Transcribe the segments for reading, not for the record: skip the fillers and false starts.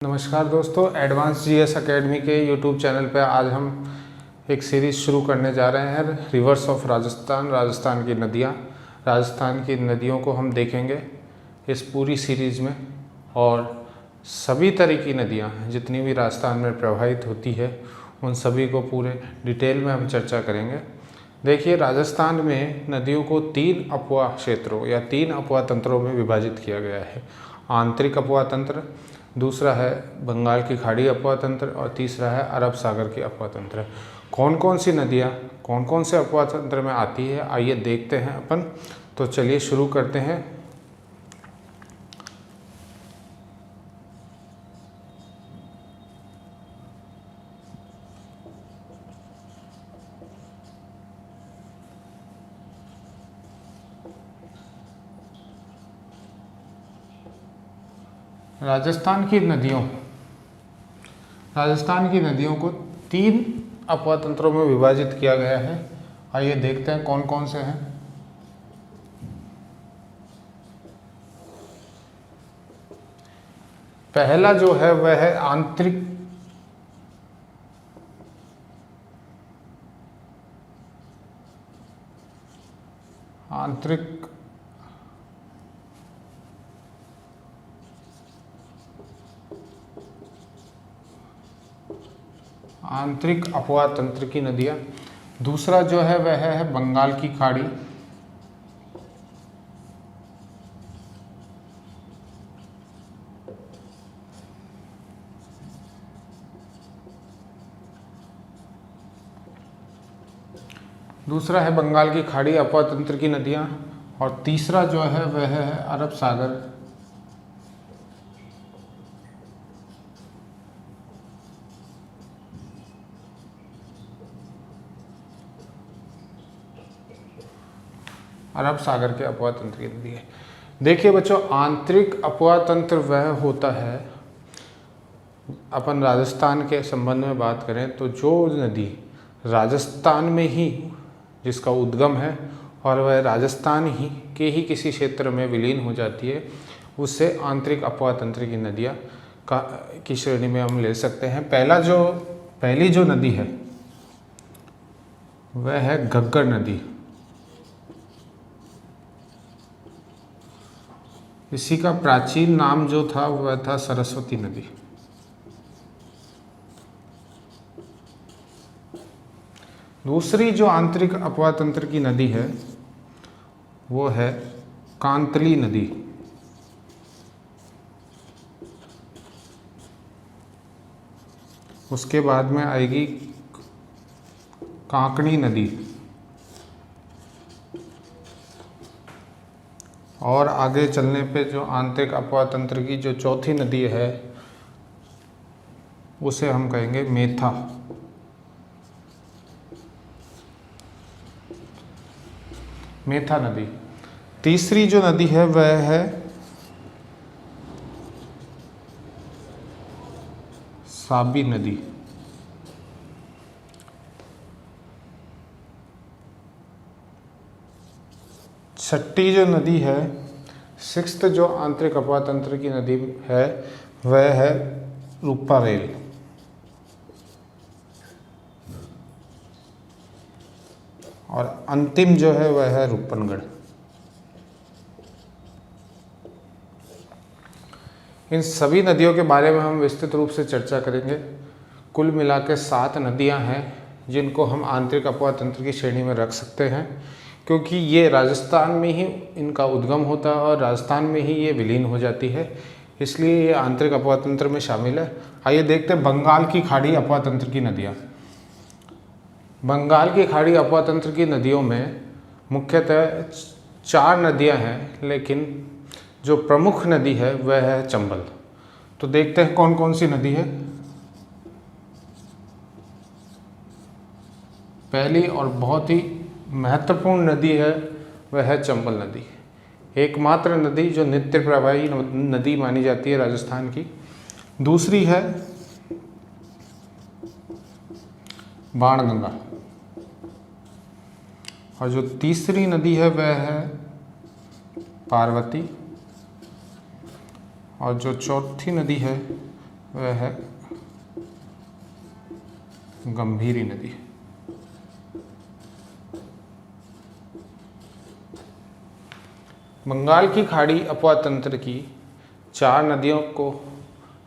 नमस्कार दोस्तों, advance GS academy के यूट्यूब चैनल पर आज हम एक सीरीज़ शुरू करने जा रहे हैं। रिवर्स ऑफ राजस्थान, राजस्थान की नदियाँ। राजस्थान की नदियों को हम देखेंगे इस पूरी सीरीज़ में, और सभी तरह की नदियाँ जितनी भी राजस्थान में प्रवाहित होती है उन सभी को पूरे डिटेल में हम चर्चा करेंगे। देखिए, राजस्थान में नदियों को 3 अपवाह क्षेत्रों या 3 अपवाह तंत्रों में विभाजित किया गया है। आंतरिक अपवाह तंत्र, दूसरा है बंगाल की खाड़ी अपवाह तंत्र और तीसरा है अरब सागर की अपवाह तंत्र। कौन कौन सी नदियाँ कौन कौन से अपवाह तंत्र में आती है, आइए देखते हैं अपन। तो चलिए शुरू करते हैं। राजस्थान की नदियों को 3 अपवाह तंत्रों में विभाजित किया गया है। आइए देखते हैं कौन कौन से हैं। पहला जो है वह है आंतरिक अपवाह तंत्र की नदियाँ। दूसरा जो है वह है बंगाल की खाड़ी। अपवाह तंत्र की नदियाँ। और तीसरा जो है वह है अरब सागर के अपवाह तंत्र की नदी है। देखिए बच्चों, आंतरिक अपवाह तंत्र वह होता है, अपन राजस्थान के संबंध में बात करें तो जो नदी राजस्थान में ही जिसका उद्गम है और वह राजस्थान ही के ही किसी क्षेत्र में विलीन हो जाती है, उससे आंतरिक अपवाह तंत्र की नदियाँ की श्रेणी में हम ले सकते हैं। पहली जो नदी है वह है घग्गर नदी। इसी का प्राचीन नाम जो था वह था सरस्वती नदी। दूसरी जो आंतरिक अपवाह तंत्र की नदी है वो है कांतली नदी। उसके बाद में आएगी कांकणी नदी, और आगे चलने पे जो आंतरिक अपवाह तंत्र की जो चौथी नदी है उसे हम कहेंगे मेथा नदी। तीसरी जो नदी है वह है साबी नदी। छठी जो नदी है, सिक्स्थ जो आंतरिक अपवाह तंत्र की नदी है वह है रूपारेल। और अंतिम जो है वह है रूपनगढ़। इन सभी नदियों के बारे में हम विस्तृत रूप से चर्चा करेंगे। कुल मिला के 7 नदियां हैं जिनको हम आंतरिक अपवाह तंत्र की श्रेणी में रख सकते हैं, क्योंकि ये राजस्थान में ही इनका उद्गम होता है और राजस्थान में ही ये विलीन हो जाती है, इसलिए ये आंतरिक अपवाह तंत्र में शामिल है। आइए देखते हैं बंगाल की खाड़ी अपवाह तंत्र की नदियाँ। बंगाल की खाड़ी अपवाह तंत्र की नदियों में मुख्यतः 4 नदियाँ हैं, लेकिन जो प्रमुख नदी है वह है चंबल। तो देखते हैं कौन कौन सी नदी है। पहली और बहुत ही महत्वपूर्ण नदी है वह है चंबल नदी। एकमात्र नदी जो नित्य प्रवाही नदी मानी जाती है राजस्थान की। दूसरी है बाणगंगा, और जो तीसरी नदी है वह है पार्वती, और जो चौथी नदी है वह है गंभीरी नदी। बंगाल की खाड़ी अपवातंत्र की 4 नदियों को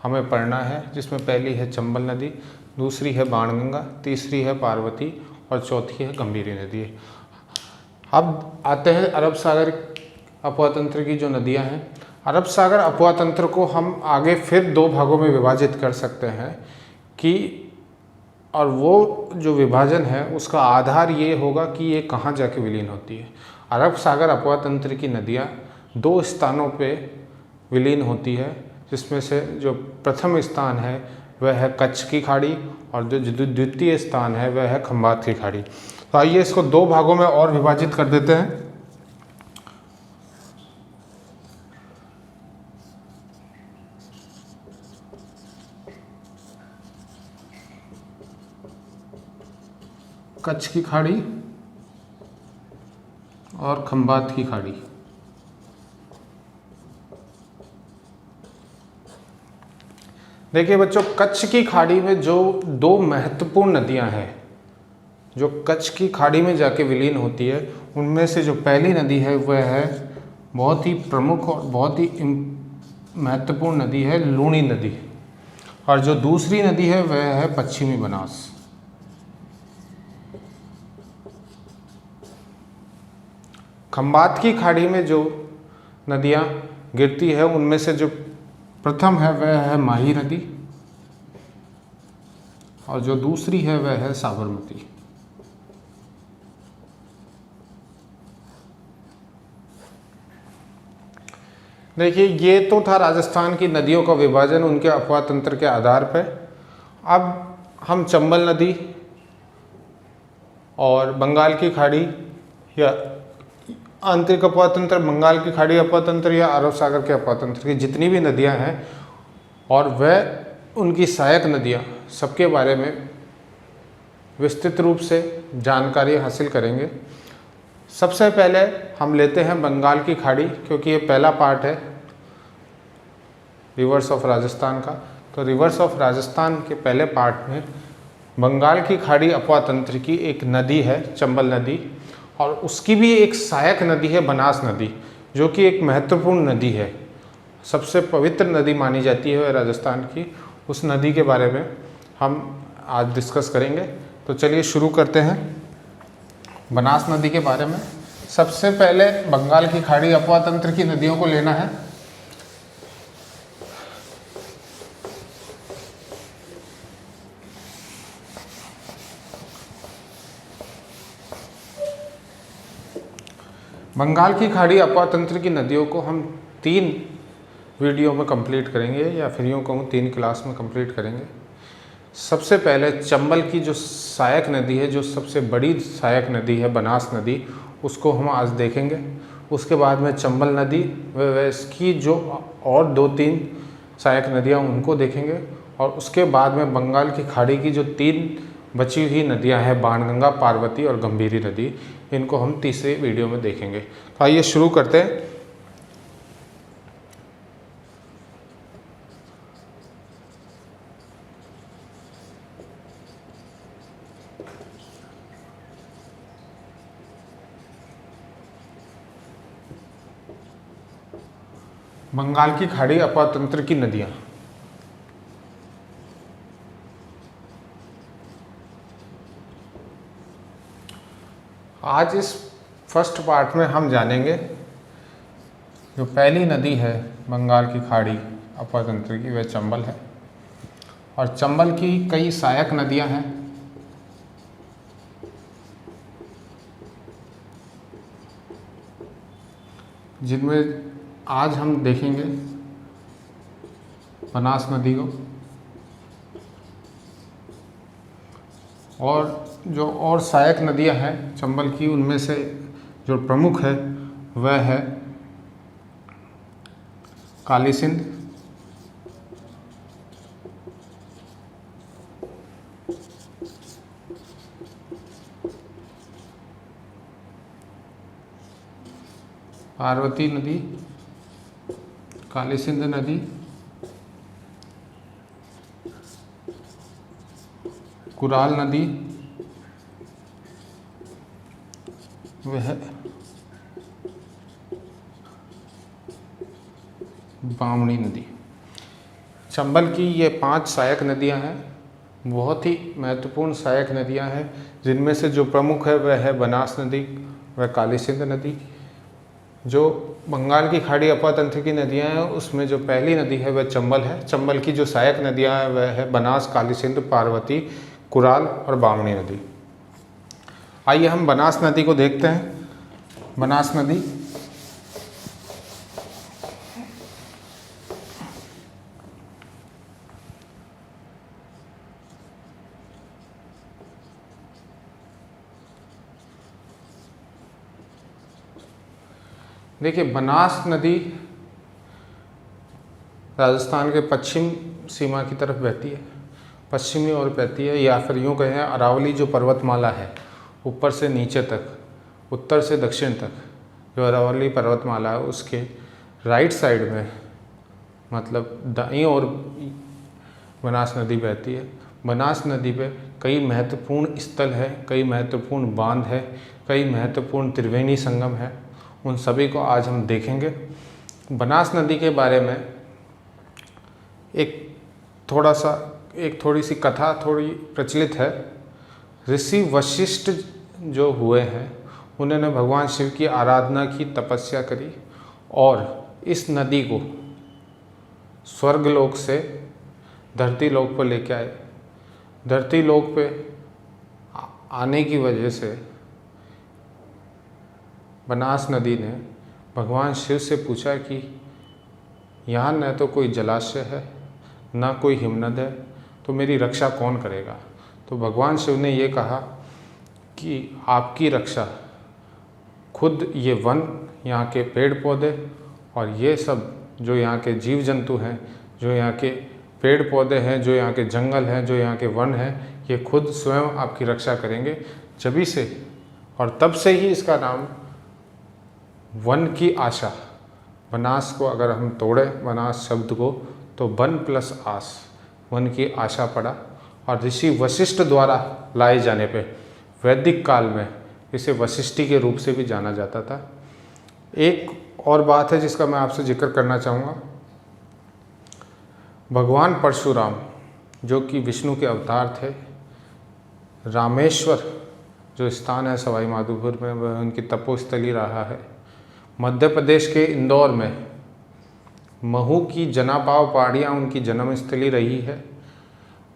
हमें पढ़ना है, जिसमें पहली है चंबल नदी, दूसरी है बाणगंगा, तीसरी है पार्वती और चौथी है गंभीरी नदी। अब आते हैं अरब सागर अपवातंत्र की जो नदियां हैं। अरब सागर अपवातंत्र को हम आगे फिर 2 भागों में विभाजित कर सकते हैं कि, और वो जो विभाजन है उसका आधार ये होगा कि ये कहाँ जाके विलीन होती है। अरब सागर अपवातंत्र की नदियाँ 2 स्थानों पे विलीन होती है, जिसमें से जो प्रथम स्थान है वह है कच्छ की खाड़ी और जो द्वितीय स्थान है वह है खंबात की खाड़ी। तो आइए इसको 2 भागों में और विभाजित कर देते हैं। कच्छ की खाड़ी और खंबात की खाड़ी। देखिए बच्चों, कच्छ की खाड़ी में जो 2 महत्वपूर्ण नदियां हैं जो कच्छ की खाड़ी में जाके विलीन होती है, उनमें से जो पहली नदी है वह है बहुत ही प्रमुख और बहुत ही महत्वपूर्ण नदी है लूणी नदी, और जो दूसरी नदी है वह है पश्चिमी बनास। खंबात की खाड़ी में जो नदियाँ गिरती है उनमें से जो प्रथम है वह है माही नदी और जो दूसरी है वह है साबरमती। देखिए, ये तो था राजस्थान की नदियों का विभाजन उनके अपवातंत्र के आधार पर। अब हम चंबल नदी और बंगाल की खाड़ी या आंतरिक अपवातंत्र, बंगाल की खाड़ी अपवातंत्र या अरब सागर के अपवातंत्र की जितनी भी नदियां हैं और वह उनकी सहायक नदियां, सबके बारे में विस्तृत रूप से जानकारी हासिल करेंगे। सबसे पहले हम लेते हैं बंगाल की खाड़ी, क्योंकि ये पहला पार्ट है रिवर्स ऑफ राजस्थान का। तो रिवर्स ऑफ राजस्थान के पहले पार्ट में बंगाल की खाड़ी अपवातंत्र की एक नदी है चंबल नदी, और उसकी भी एक सहायक नदी है बनास नदी, जो कि एक महत्वपूर्ण नदी है, सबसे पवित्र नदी मानी जाती है राजस्थान की। उस नदी के बारे में हम आज डिस्कस करेंगे। तो चलिए शुरू करते हैं बनास नदी के बारे में। सबसे पहले बंगाल की खाड़ी अपवातंत्र की नदियों को लेना है। बंगाल की खाड़ी अपवातंत्र की नदियों को हम 3 वीडियो में कंप्लीट करेंगे, या फिर यूँ कहूँ 3 क्लास में कंप्लीट करेंगे। सबसे पहले चंबल की जो सहायक नदी है, जो सबसे बड़ी सहायक नदी है बनास नदी, उसको हम आज देखेंगे। उसके बाद में चंबल नदी व इसकी जो और 2-3 सहायक नदियाँ उनको देखेंगे, और उसके बाद में बंगाल की खाड़ी की जो 3 बची हुई नदियाँ हैं, बाणगंगा, पार्वती और गंभीरी नदी, इनको हम तीसरे वीडियो में देखेंगे। तो आइए शुरू करते हैं। बंगाल की खाड़ी अपवातंत्र की नदियाँ। आज इस फर्स्ट पार्ट में हम जानेंगे जो पहली नदी है बंगाल की खाड़ी अपवातंत्र की, वह चंबल है, और चंबल की कई सहायक नदियां हैं। जिनमें आज हम देखेंगे बनास नदी को, और जो और सहायक नदियां हैं चंबल की, उनमें से जो प्रमुख है वह है काली सिंध, पार्वती नदी, काली सिंध नदी कुराल नदी, वह बामनी नदी। चंबल की ये 5 सहायक नदियां हैं, बहुत ही महत्वपूर्ण सहायक नदियां हैं, जिनमें से जो प्रमुख है वह है बनास नदी, वह काली सिंध नदी। जो बंगाल की खाड़ी अपातंत्र की नदियां हैं उसमें जो पहली नदी है वह चंबल है। चंबल की जो सहायक नदियां हैं वह है बनास, काली सिंध, पार्वती, कुराल और बामनी नदी। आइए हम बनास नदी को देखते हैं। बनास नदी देखिए, बनास नदी राजस्थान के पश्चिम सीमा की तरफ बहती है, पश्चिमी ओर बहती है, या फिर यूँ कहें अरावली जो पर्वतमाला है ऊपर से नीचे तक, उत्तर से दक्षिण तक जो अरावली पर्वतमाला है उसके राइट साइड में, मतलब दाईं ओर बनास नदी बहती है। बनास नदी पे कई महत्वपूर्ण स्थल है, कई महत्वपूर्ण बांध है, कई महत्वपूर्ण त्रिवेणी संगम है, उन सभी को आज हम देखेंगे। बनास नदी के बारे में एक थोड़ी सी कथा थोड़ी प्रचलित है। ऋषि वशिष्ठ जो हुए हैं उन्होंने भगवान शिव की आराधना की, तपस्या करी और इस नदी को स्वर्गलोक से धरती लोक पर लेके आए। धरती लोक पे आने की वजह से बनास नदी ने भगवान शिव से पूछा कि यहाँ न तो कोई जलाशय है, ना कोई हिमनद है, तो मेरी रक्षा कौन करेगा। तो भगवान शिव ने ये कहा कि आपकी रक्षा खुद ये वन, यहाँ के पेड़ पौधे और ये सब जो यहाँ के जीव जंतु हैं, जो यहाँ के पेड़ पौधे हैं, जो यहाँ के जंगल हैं, जो यहाँ के वन हैं, ये खुद स्वयं आपकी रक्षा करेंगे। जभी से और तब से ही इसका नाम वन की आशा, बनास को अगर हम तोड़ें बनास शब्द को तो वन प्लस आस, वन की आशा पड़ा। और ऋषि वशिष्ठ द्वारा लाए जाने पे वैदिक काल में इसे वशिष्ठी के रूप से भी जाना जाता था। एक और बात है जिसका मैं आपसे जिक्र करना चाहूँगा। भगवान परशुराम जो कि विष्णु के अवतार थे, रामेश्वर जो स्थान है सवाई माधोपुर में, वह उनकी तपोस्थली रहा है। मध्य प्रदेश के इंदौर में महू की जनापाव पहाड़ियाँ उनकी जन्मस्थली रही है।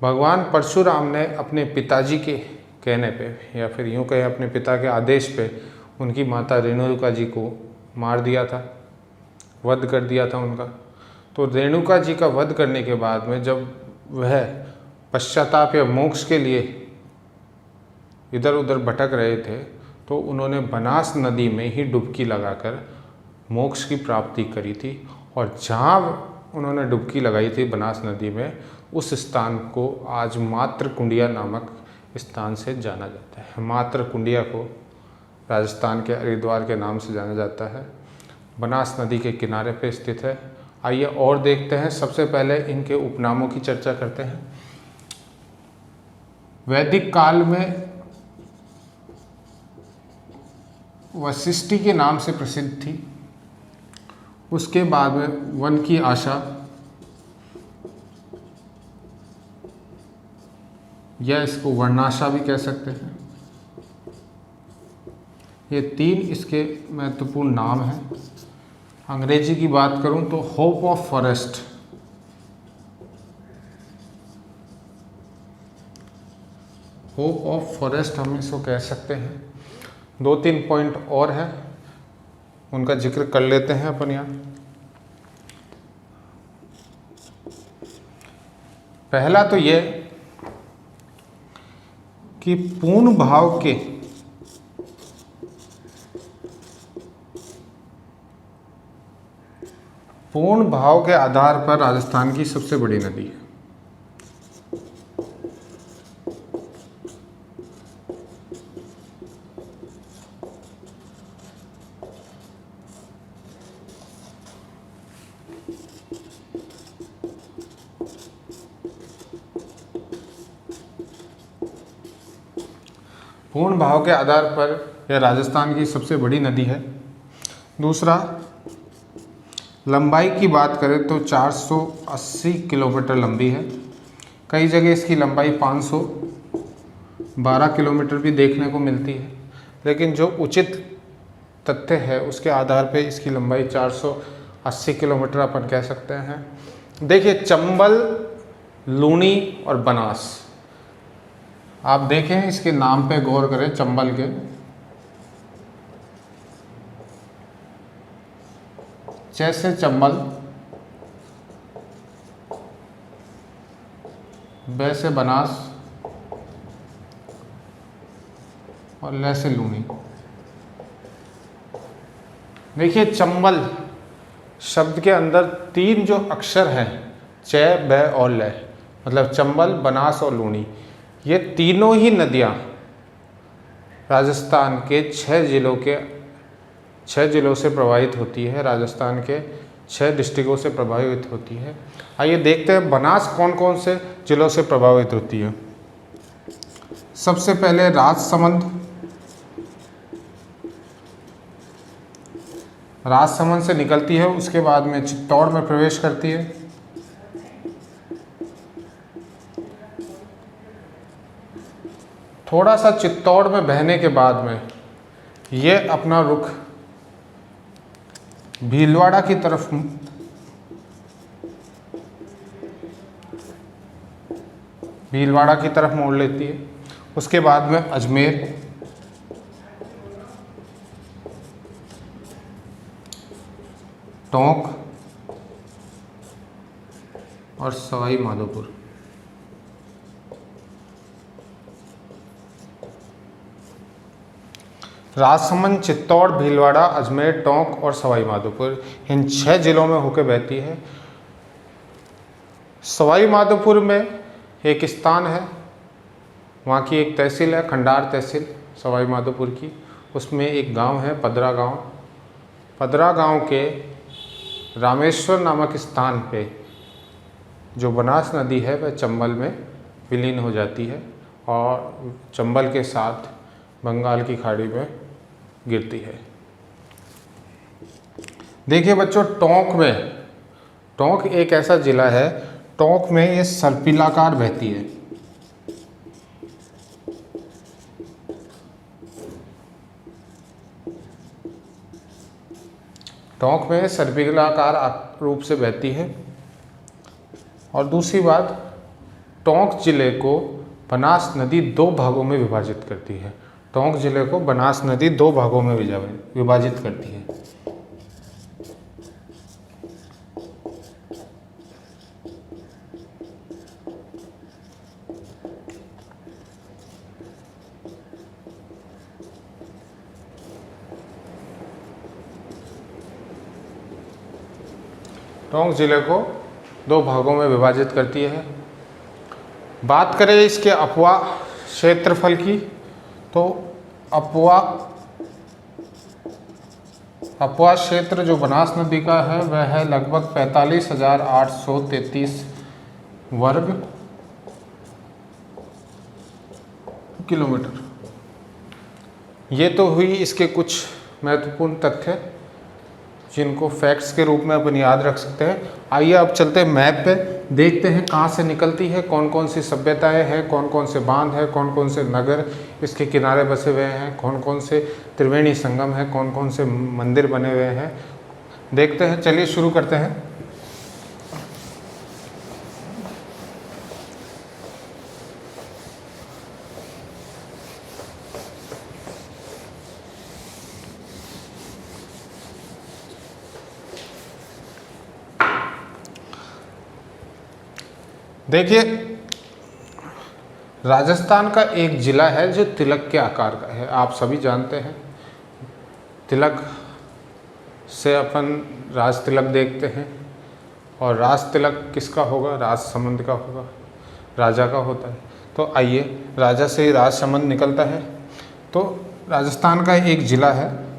भगवान परशुराम ने अपने पिताजी के कहने पे, या फिर यूँ कहें अपने पिता के आदेश पे, उनकी माता रेणुका जी को मार दिया था, वध कर दिया था उनका। तो रेणुका जी का वध करने के बाद में जब वह पश्चाताप या मोक्ष के लिए इधर उधर भटक रहे थे तो उन्होंने बनास नदी में ही डुबकी लगाकर मोक्ष की प्राप्ति करी थी। और जहाँ उन्होंने डुबकी लगाई थी बनास नदी में, उस स्थान को आज मात्र कुंडिया नामक स्थान से जाना जाता है। मात्र कुंडिया को राजस्थान के हरिद्वार के नाम से जाना जाता है, बनास नदी के किनारे पे स्थित है। आइए और देखते हैं। सबसे पहले इनके उपनामों की चर्चा करते हैं। वैदिक काल में वशिष्ठी के नाम से प्रसिद्ध थी, उसके बाद में वन की आशा या इसको वर्णाशा भी कह सकते हैं। ये 3 इसके महत्वपूर्ण नाम हैं। अंग्रेजी की बात करूं तो hope of forest, hope of forest हम इसको कह सकते हैं। 2-3 पॉइंट और हैं, उनका जिक्र कर लेते हैं अपन यहाँ। पहला तो ये कि पूर्ण भाव के आधार पर राजस्थान की सबसे बड़ी नदी है। पूर्ण भाव के आधार पर यह राजस्थान की सबसे बड़ी नदी है। दूसरा, लंबाई की बात करें तो 480 किलोमीटर लंबी है। कई जगह इसकी लंबाई 512 किलोमीटर भी देखने को मिलती है, लेकिन जो उचित तथ्य है उसके आधार पर इसकी लंबाई 480 किलोमीटर अपन कह सकते हैं। देखिए, चंबल, लूनी और बनास, आप देखें इसके नाम पे गौर करें। चंबल के जैसे चंबल, वैसे बनास और लैसे लूनी। देखिए, चंबल शब्द के अंदर 3 जो अक्षर हैं, च, ब और ल, मतलब चंबल, बनास और लूनी, ये तीनों ही नदियाँ राजस्थान के 6 जिलों से प्रभावित होती है। राजस्थान के 6 डिस्ट्रिक्टों से प्रभावित होती है। आइए देखते हैं बनास कौन कौन से जिलों से प्रभावित होती है। सबसे पहले राजसमंद से निकलती है, उसके बाद में चित्तौड़ में प्रवेश करती है। थोड़ा सा चित्तौड़ में बहने के बाद में ये अपना रुख भीलवाड़ा की तरफ मोड़ लेती है। उसके बाद में अजमेर, टोंक और सवाई माधोपुर। राजसमंद, चित्तौड़, भीलवाड़ा, अजमेर, टोंक और सवाई माधोपुर, इन 6 जिलों में होकर बहती है। सवाई माधोपुर में एक स्थान है, वहाँ की एक तहसील है, खंडार तहसील सवाई माधोपुर की। उसमें एक गांव है पदरा गांव। पदरा गांव के रामेश्वर नामक स्थान पे जो बनास नदी है वह चंबल में विलीन हो जाती है और चंबल के साथ बंगाल की खाड़ी में गिरती है। देखिए बच्चों, टोंक एक ऐसा जिला है, टोंक में ये सर्पिलाकार बहती है। टोंक में सर्पिलाकार रूप से बहती है। और दूसरी बात, टोंक जिले को बनास नदी 2 भागों में विभाजित करती है। टोंक जिले को बनास नदी 2 भागों में विभाजित करती है। टोंक जिले को 2 भागों में विभाजित करती है। बात करें इसके अपवा क्षेत्रफल की, तो अपवा क्षेत्र जो बनास नदी का है वह है लगभग 45,833 वर्ग किलोमीटर। ये तो हुई इसके कुछ महत्वपूर्ण तथ्य जिनको फैक्ट्स के रूप में अपन याद रख सकते हैं। आइए अब चलते हैं मैप पे, देखते हैं कहाँ से निकलती है, कौन कौन सी सभ्यताएं हैं, कौन कौन से बांध हैं, कौन कौन से नगर इसके किनारे बसे हुए हैं, कौन कौन से त्रिवेणी संगम है, कौन कौन से मंदिर बने हुए हैं। देखते हैं, चलिए शुरू करते हैं। देखिए, राजस्थान का एक ज़िला है जो तिलक के आकार का है, आप सभी जानते हैं। तिलक से अपन राज तिलक देखते हैं, और राज तिलक किसका होगा? राजसमंद का होगा, राजा का होता है। तो आइए, राजा से ही राजसमंद निकलता है। तो राजस्थान का एक ज़िला है,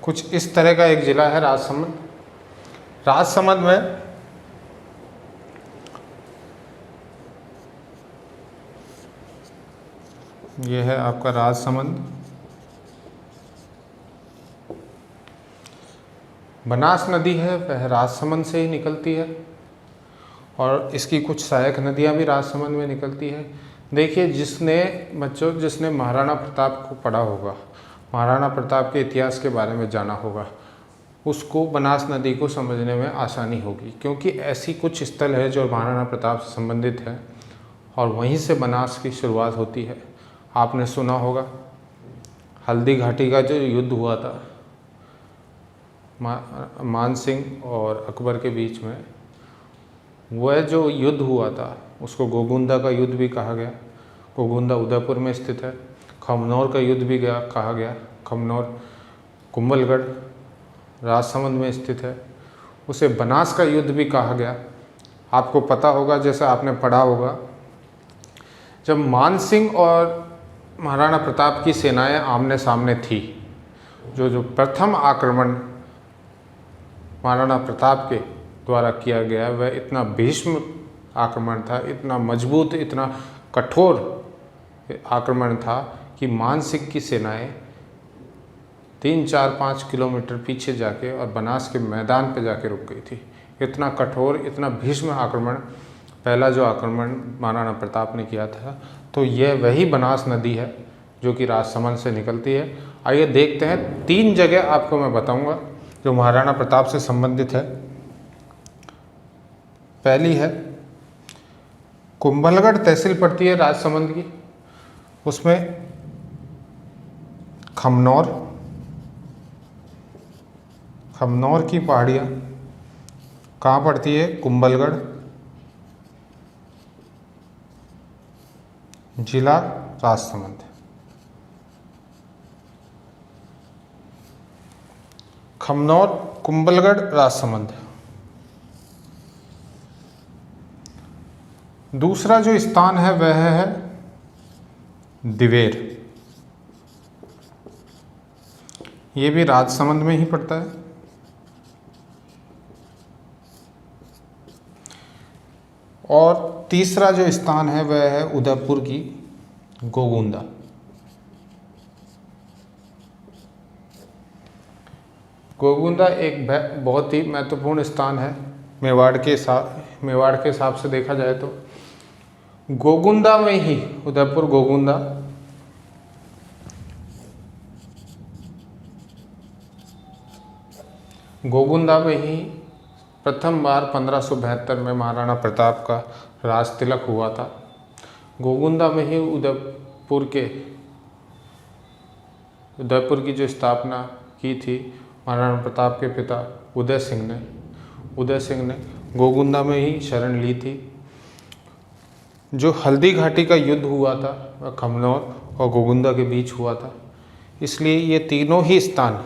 कुछ इस तरह का एक ज़िला है राजसमंद। राजसमंद में ये है आपका राजसमंद। बनास नदी है वह राजसमंद से ही निकलती है और इसकी कुछ सहायक नदियाँ भी राजसमंद में निकलती है। देखिए, जिसने महाराणा प्रताप को पढ़ा होगा, महाराणा प्रताप के इतिहास के बारे में जाना होगा, उसको बनास नदी को समझने में आसानी होगी, क्योंकि ऐसी कुछ स्थल है जो महाराणा प्रताप से संबंधित है और वहीं से बनास की शुरुआत होती है। आपने सुना होगा हल्दी घाटी का जो युद्ध हुआ था मान सिंह और अकबर के बीच में, वह जो युद्ध हुआ था उसको गोगुंदा का युद्ध भी कहा गया। गोगुंदा उदयपुर में स्थित है। खमनौर का युद्ध भी कहा गया। खमनौर कुंभलगढ़ राजसमंद में स्थित है। उसे बनास का युद्ध भी कहा गया। आपको पता होगा, जैसे आपने पढ़ा होगा, जब मान सिंह और महाराणा प्रताप की सेनाएं आमने सामने थी, जो प्रथम आक्रमण महाराणा प्रताप के द्वारा किया गया वह इतना भीष्म आक्रमण था, इतना मजबूत, इतना कठोर आक्रमण था कि मान सिंह की सेनाएं 3-4-5 किलोमीटर पीछे जाके और बनास के मैदान पे जाके रुक गई थी। इतना कठोर, इतना भीष्म आक्रमण, पहला जो आक्रमण महाराणा प्रताप ने किया था। तो यह वही बनास नदी है जो कि राजसमंद से निकलती है। आइए देखते हैं, 3 जगह आपको मैं बताऊंगा जो महाराणा प्रताप से संबंधित है। पहली है कुंभलगढ़ तहसील पड़ती है राजसमंद की, उसमें खमनौर की पहाड़ियाँ कहाँ पड़ती है? कुंभलगढ़, जिला राजसमंद। खमनौर, कुंभलगढ़, राजसमंद। दूसरा जो स्थान है वह है दिवेर। ये भी राजसमंद में ही पड़ता है। और तीसरा जो स्थान है वह है उदयपुर की गोगुंदा। गोगुंदा एक बहुत ही महत्वपूर्ण स्थान है मेवाड़ के हिसाब से देखा जाए तो। गोगुंदा में ही, उदयपुर गोगुंदा, गोगुंदा में ही प्रथम बार 1572 में महाराणा प्रताप का राज तिलक हुआ था। गोगुंदा में ही उदयपुर की जो स्थापना की थी महाराणा प्रताप के पिता उदय सिंह ने गोगुंदा में ही शरण ली थी। जो हल्दी घाटी का युद्ध हुआ था वह खमनौर और गोगुंदा के बीच हुआ था। इसलिए ये तीनों ही स्थान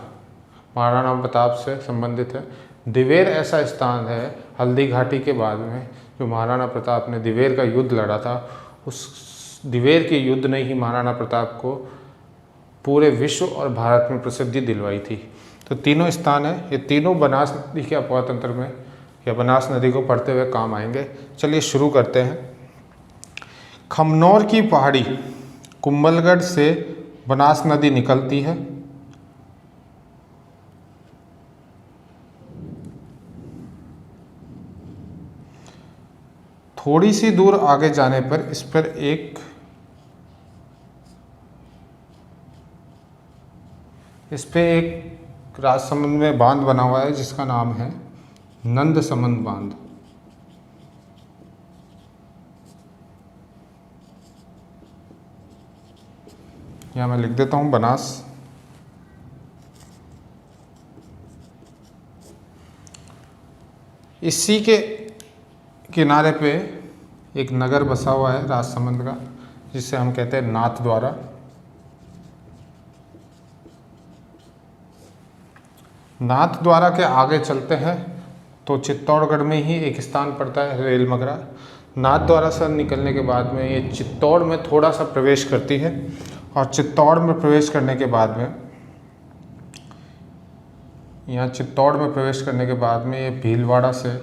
महाराणा प्रताप से संबंधित है। दिवेर ऐसा स्थान है हल्दी घाटी के बाद में जो महाराणा प्रताप ने दिवेर का युद्ध लड़ा था। उस दिवेर के युद्ध ने ही महाराणा प्रताप को पूरे विश्व और भारत में प्रसिद्धि दिलवाई थी। तो तीनों स्थान है, ये तीनों बनास नदी के अपवाद तंत्र में या बनास नदी को पढ़ते हुए काम आएंगे। चलिए शुरू करते हैं। खमनौर की पहाड़ी कुंभलगढ़ से बनास नदी निकलती है। थोड़ी सी दूर आगे जाने पर इस पर एक राजसमंद में बांध बना हुआ है जिसका नाम है नंदसमंद बांध। यहाँ मैं लिख देता हूँ बनास। इसी के किनारे पे एक नगर बसा हुआ है राजसमंद का, जिसे हम कहते हैं नाथद्वारा। नाथद्वारा के आगे चलते हैं तो चित्तौड़गढ़ में ही एक स्थान पड़ता है रेल मगरा। नाथद्वारा से निकलने के बाद में ये चित्तौड़ में थोड़ा सा प्रवेश करती है और चित्तौड़ में प्रवेश करने के बाद में यहाँ चित्तौड़ में प्रवेश करने के बाद में ये भीलवाड़ा से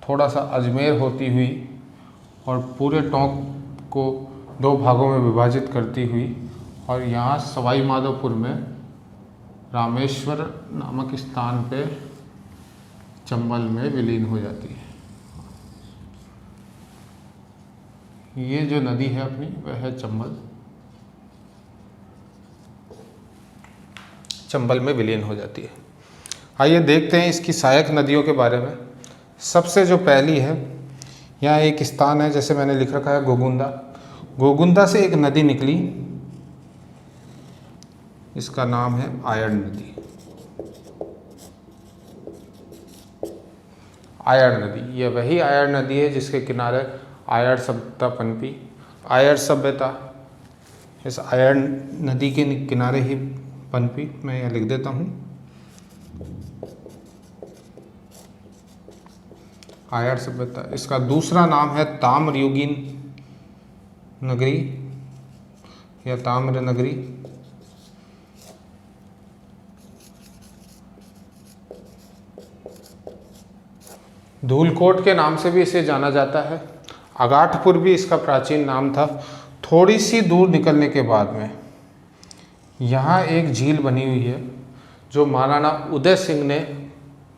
थोड़ा सा अजमेर होती हुई और पूरे टोंक को 2 भागों में विभाजित करती हुई और यहाँ सवाई माधोपुर में रामेश्वर नामक स्थान पे चंबल में विलीन हो जाती है। ये जो नदी है अपनी वह है चंबल में विलीन हो जाती है। आइए देखते हैं इसकी सहायक नदियों के बारे में। सबसे जो पहली है, यहाँ एक स्थान है जैसे मैंने लिख रखा है गोगुंदा। गोगुंदा से एक नदी निकली, इसका नाम है आयड़ नदी। आयड़ नदी, यह वही आयड़ नदी है जिसके किनारे आयड़ सभ्यता पनपी। आयड़ सभ्यता इस आयड़ नदी के किनारे ही पनपी। मैं यह लिख देता हूँ, आयड़ सभ्यता। इसका दूसरा नाम है ताम्रयुगीन नगरी या ताम्र नगरी। धूलकोट के नाम से भी इसे जाना जाता है। अगाठपुर भी इसका प्राचीन नाम था। थोड़ी सी दूर निकलने के बाद में यहाँ एक झील बनी हुई है जो महाराणा उदय सिंह ने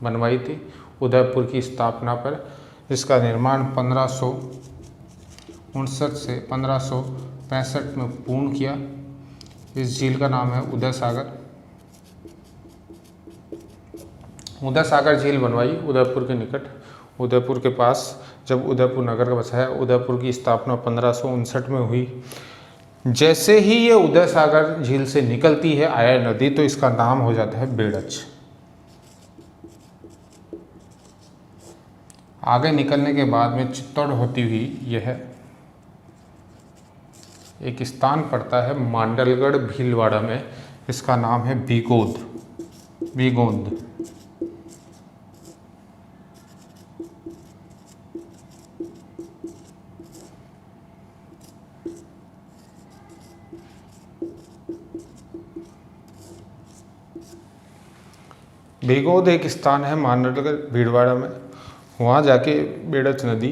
बनवाई थी उदयपुर की स्थापना पर, जिसका निर्माण 1559 से 1565 में पूर्ण किया। इस झील का नाम है उदय सागर। उदय सागर झील बनवाई उदयपुर के निकट, उदयपुर के पास। जब उदयपुर नगर का बसाया, उदयपुर की स्थापना 1559 में हुई। जैसे ही ये उदय सागर झील से निकलती है आयड़ नदी, तो इसका नाम हो जाता है बेड़च। आगे निकलने के बाद में चित्तौड़ होती हुई यह एक स्थान पड़ता है मांडलगढ़ भीलवाड़ा में, इसका नाम है बीगोंद। बीगोंद एक स्थान है मांडलगढ़ भीलवाड़ा में। वहाँ जाके बेड़च नदी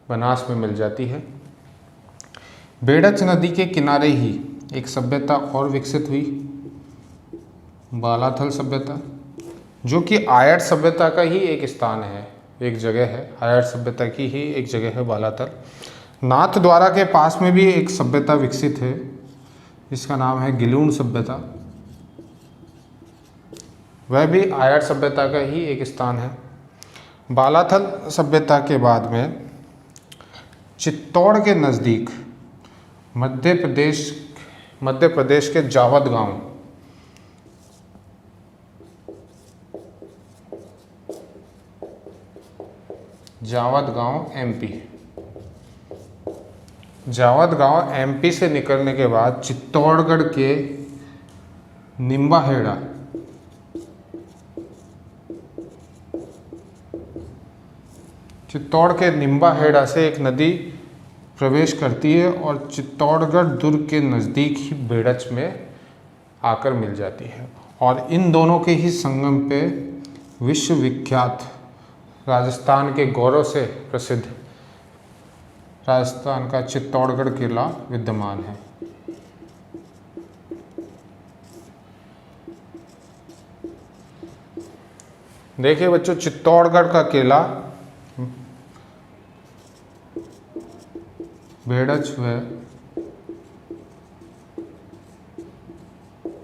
बनास में मिल जाती है। बेड़च नदी के किनारे ही एक सभ्यता और विकसित हुई, बालाथल सभ्यता, जो कि आयड़ सभ्यता का ही एक स्थान है, एक जगह है। आयड़ सभ्यता की ही एक जगह है बालाथल। नाथद्वारा के पास में भी एक सभ्यता विकसित है, जिसका नाम है गिलूण सभ्यता। वह भी आयड़ सभ्यता का ही एक स्थान है। बालाथल सभ्यता के बाद में चित्तौड़ के नज़दीक मध्य प्रदेश के जावद गांव एमपी से निकलने के बाद चित्तौड़गढ़ के निम्बाहेड़ा, चित्तौड़ के निम्बाहेड़ा से एक नदी प्रवेश करती है और चित्तौड़गढ़ दुर्ग के नज़दीक ही बेड़च में आकर मिल जाती है। और इन दोनों के ही संगम पे विश्वविख्यात, राजस्थान के गौरव से प्रसिद्ध राजस्थान का चित्तौड़गढ़ किला विद्यमान है। देखिए बच्चों, चित्तौड़गढ़ का किला बेड़च व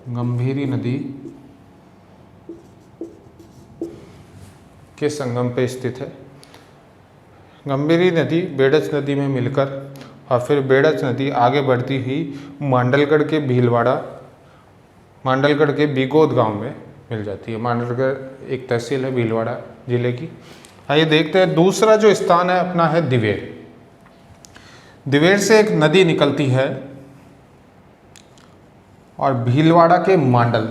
गंभीरी नदी के संगम पे स्थित है। गंभीरी नदी बेड़च नदी में मिलकर और फिर बेड़च नदी आगे बढ़ती हुई मांडलगढ़ के बीगोंद गांव में मिल जाती है। मांडलगढ़ एक तहसील है भीलवाड़ा जिले की। आइए देखते हैं, दूसरा जो स्थान है अपना है दिवेर। दिवेर से एक नदी निकलती है और भीलवाड़ा के मांडल,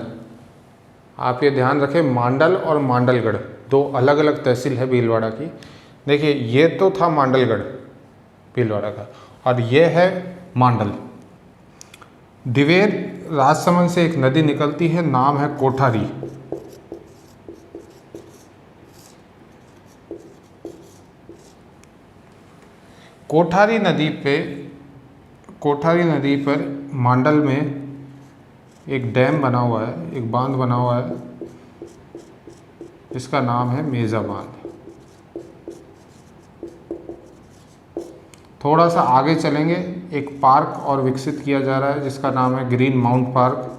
आप ये ध्यान रखें, मांडल और मांडलगढ़ 2 अलग अलग तहसील है भीलवाड़ा की। देखिए ये तो था मांडलगढ़ भीलवाड़ा का और ये है मांडल। दिवेर राजसमंद से एक नदी निकलती है, नाम है कोठारी। कोठारी नदी पर मांडल में एक डैम बना हुआ है, एक बांध बना हुआ है, इसका नाम है मेजा बांध। थोड़ा सा आगे चलेंगे, एक पार्क और विकसित किया जा रहा है जिसका नाम है ग्रीन माउंट पार्क।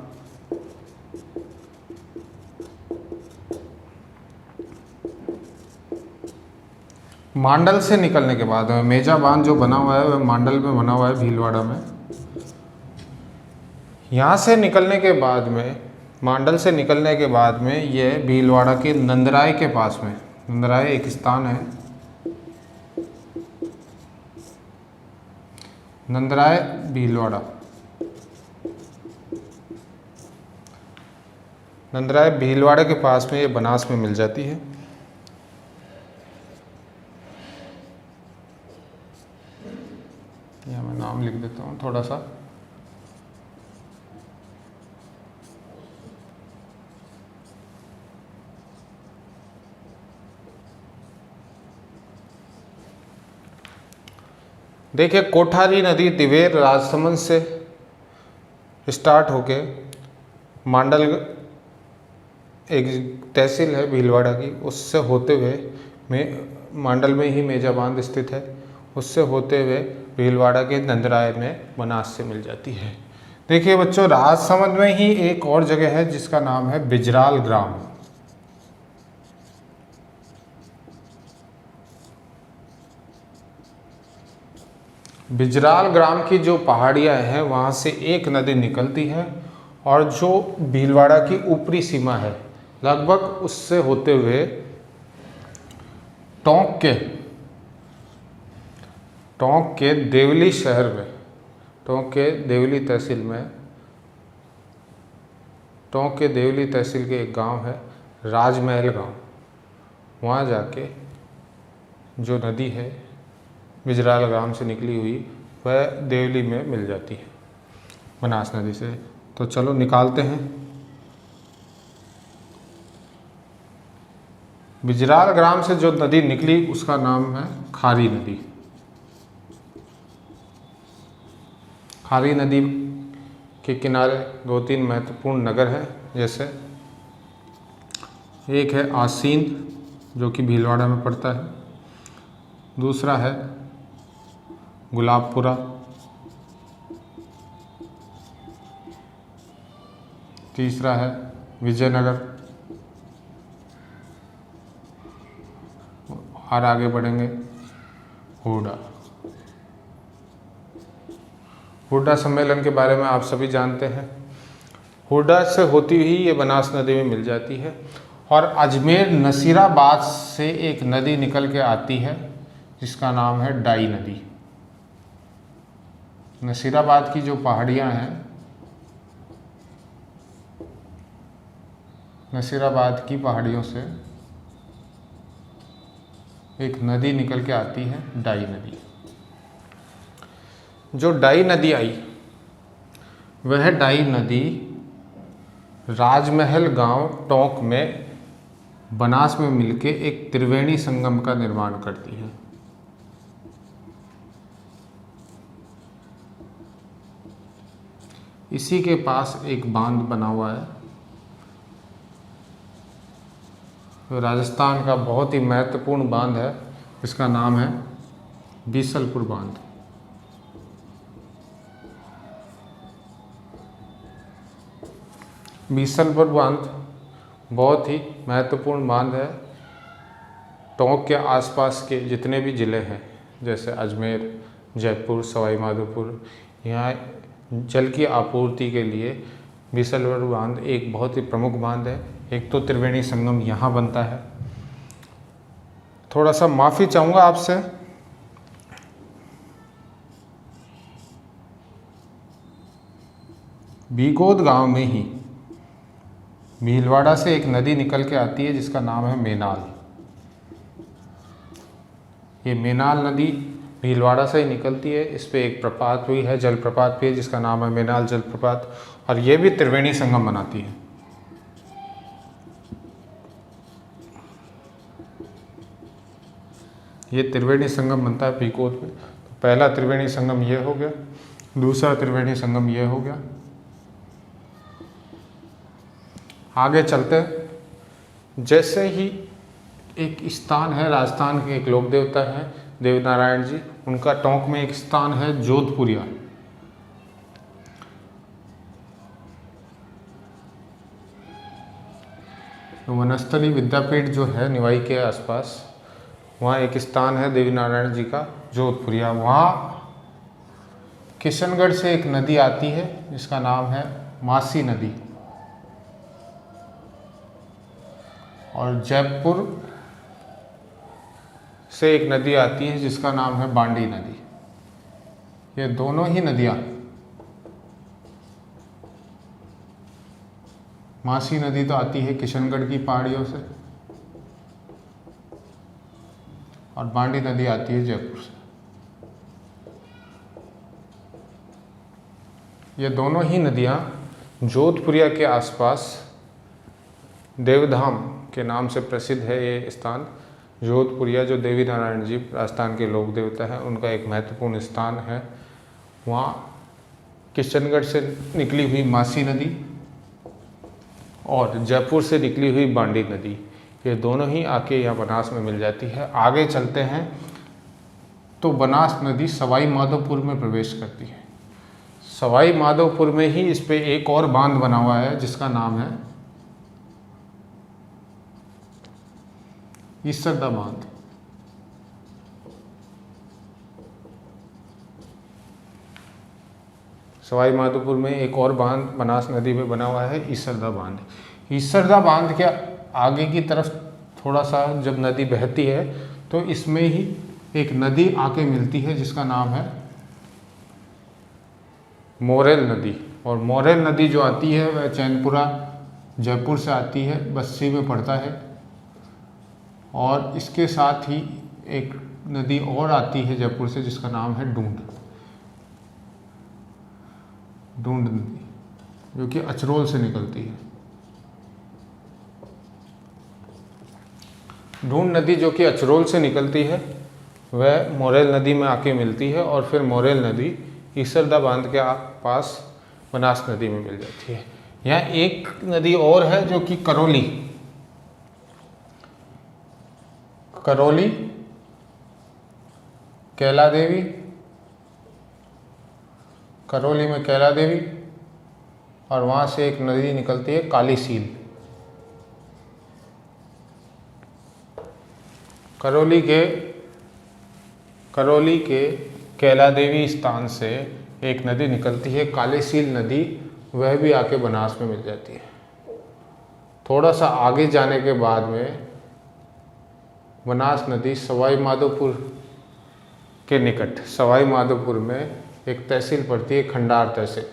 मांडल से निकलने के बाद में मेजा बांध जो बना हुआ है वह मांडल में बना हुआ है, भीलवाड़ा में। यहाँ से निकलने के बाद में, मांडल से निकलने के बाद में, यह भीलवाड़ा के नंदराय के पास में, नंदराय एक स्थान है, नंदराय भीलवाड़ा, नंदराय भीलवाड़ा के पास में ये बनास में मिल जाती है। यहाँ मैं नाम लिख देता हूँ थोड़ा सा। देखिए, कोठारी नदी दिवेर राजसमंद से स्टार्ट होके मांडल, एक तहसील है भीलवाड़ा की, उससे होते हुए मांडल में ही मेजा बांध स्थित है, उससे होते हुए भीलवाड़ा के नंदराय में बनास से मिल जाती है। देखिए बच्चों, राजसमंद में ही एक और जगह है जिसका नाम है बिजराल ग्राम। बिजराल ग्राम की जो पहाड़ियाँ हैं वहाँ से एक नदी निकलती है और जो भीलवाड़ा की ऊपरी सीमा है लगभग उससे होते हुए टोंक के देवली शहर में, टोंक के देवली तहसील में, टोंक के देवली तहसील के एक गांव है राजमहल गांव, वहाँ जाके जो नदी है बिजराल ग्राम से निकली हुई वह देवली में मिल जाती है बनास नदी से। तो चलो निकालते हैं। बिजराल ग्राम से जो नदी निकली उसका नाम है खारी नदी। खारी नदी के किनारे 2-3 महत्वपूर्ण नगर हैं, जैसे एक है आसीन जो कि भीलवाड़ा में पड़ता है, दूसरा है गुलाबपुरा, तीसरा है विजयनगर, और आगे बढ़ेंगे हुडा। हुडा सम्मेलन के बारे में आप सभी जानते हैं। हुडा से होती हुई ये बनास नदी में मिल जाती है और अजमेर नसीराबाद से एक नदी निकल के आती है जिसका नाम है डाई नदी। नसीराबाद की जो पहाड़ियाँ हैं, नसीराबाद की पहाड़ियों से एक नदी निकल के आती है डाई नदी। जो डाई नदी आई वह डाई नदी राजमहल गांव टोंक में बनास में मिलके एक त्रिवेणी संगम का निर्माण करती है। इसी के पास एक बांध बना हुआ है, राजस्थान का बहुत ही महत्वपूर्ण बांध है, इसका नाम है बीसलपुर बांध। बीसलपुर बांध बहुत ही महत्वपूर्ण बांध है। टोंक के आसपास के जितने भी ज़िले हैं जैसे अजमेर, जयपुर, सवाई माधोपुर, यहाँ जल की आपूर्ति के लिए बीसलपुर बांध एक बहुत ही प्रमुख बांध है। एक तो त्रिवेणी संगम यहाँ बनता है। थोड़ा सा माफ़ी चाहूँगा आपसे, बीगोद गांव में ही भीलवाड़ा से एक नदी निकल के आती है जिसका नाम है मेनाल। ये मेनाल नदी भीलवाड़ा से ही निकलती है। इस पे एक प्रपात भी है, जलप्रपात भी है जिसका नाम है मेनाल जलप्रपात, और ये भी त्रिवेणी संगम बनाती है। ये त्रिवेणी संगम बनता है बीगोद में। तो पहला त्रिवेणी संगम ये हो गया, दूसरा त्रिवेणी संगम ये हो गया। आगे चलते हैं। जैसे ही एक स्थान है, राजस्थान के एक लोक देवता है देवनारायण जी, उनका टोंक में एक स्थान है जोधपुरिया। वनस्थली विद्यापीठ जो है निवाई के आसपास, वहाँ एक स्थान है देवीनारायण जी का जोधपुरिया। वहाँ किशनगढ़ से एक नदी आती है जिसका नाम है मासी नदी, और जयपुर से एक नदी आती है जिसका नाम है बांडी नदी। ये दोनों ही नदियाँ, मासी नदी तो आती है किशनगढ़ की पहाड़ियों से और बांडी नदी आती है जयपुर से। ये दोनों ही नदियाँ जोधपुरिया के आसपास देवधाम के नाम से प्रसिद्ध है। ये स्थान जोधपुरिया, जो देवी नारायण जी राजस्थान के लोक देवता है, उनका एक महत्वपूर्ण स्थान है। वहाँ किशनगढ़ से निकली हुई मासी नदी और जयपुर से निकली हुई बांडी नदी, ये दोनों ही आके यहाँ बनास में मिल जाती है। आगे चलते हैं तो बनास नदी सवाई माधोपुर में प्रवेश करती है। सवाई माधोपुर में ही इस पे एक और बांध बना हुआ है जिसका नाम है ईसरदा बांध। सवाई माधोपुर में एक और बांध बनास नदी पे बना हुआ है, ईसरदा बांध। ईसरदा बांध के आगे की तरफ थोड़ा सा जब नदी बहती है तो इसमें ही एक नदी आके मिलती है जिसका नाम है मोरेल नदी। और मोरेल नदी जो आती है वह चैनपुरा जयपुर से आती है, बस्सी में पड़ता है। और इसके साथ ही एक नदी और आती है जयपुर से जिसका नाम है ढूंढ नदी, जो कि अचरोल से निकलती है। ढूंढ नदी जो कि अचरोल से निकलती है वह मोरेल नदी में आके मिलती है और फिर मोरेल नदी ईसरदा बांध के पास बनास नदी में मिल जाती है। यहाँ एक नदी और है जो कि करौली कैला देवी, करौली में कैला देवी, और वहाँ से एक नदी निकलती है काली सील। करौली के कैला देवी स्थान से एक नदी निकलती है काली सील नदी, वह भी आके बनास में मिल जाती है। थोड़ा सा आगे जाने के बाद में बनास नदी सवाई माधोपुर के निकट, सवाई माधोपुर में एक तहसील पड़ती है खंडार तहसील।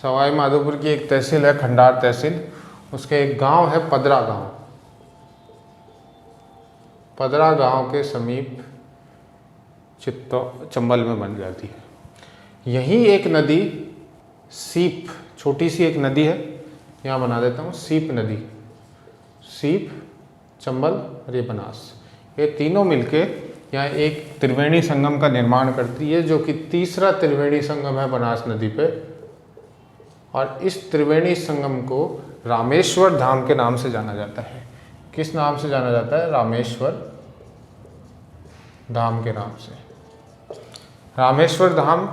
सवाई माधोपुर की एक तहसील है खंडार तहसील, उसके एक गांव है पदरा गांव। पदरा गांव के समीप चंबल में बन जाती है। यही एक नदी सीप, छोटी सी एक नदी है, यहाँ बना देता हूँ सीप नदी। सीप, चंबल और ये बनास, ये तीनों मिलके यहाँ एक त्रिवेणी संगम का निर्माण करती है, जो कि तीसरा त्रिवेणी संगम है बनास नदी पे। और इस त्रिवेणी संगम को रामेश्वर धाम के नाम से जाना जाता है। किस नाम से जाना जाता है? रामेश्वर धाम के नाम से। रामेश्वर धाम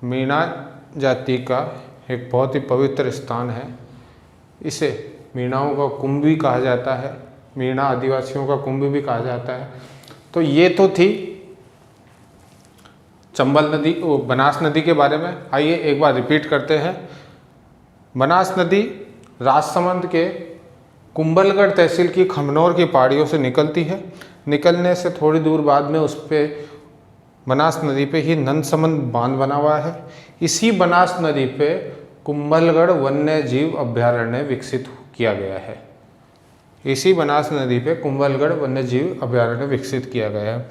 मीणा जाति का एक बहुत ही पवित्र स्थान है। इसे मीणाओं का कुंभ भी कहा जाता है, मीणा आदिवासियों का कुंभ भी कहा जाता है। तो ये तो थी चंबल नदी, बनास नदी के बारे में। आइए एक बार रिपीट करते हैं। बनास नदी राजसमंद के कुंभलगढ़ तहसील की खमनौर की पहाड़ियों से निकलती है। निकलने से थोड़ी दूर बाद में उस पे बनास नदी पे ही नंदसमंद बांध बना हुआ है। इसी बनास नदी पे कुंभलगढ़ वन्य जीव अभयारण्य विकसित किया गया है। इसी बनास नदी पे कुंभलगढ़ वन्य जीव अभयारण्य विकसित किया गया है।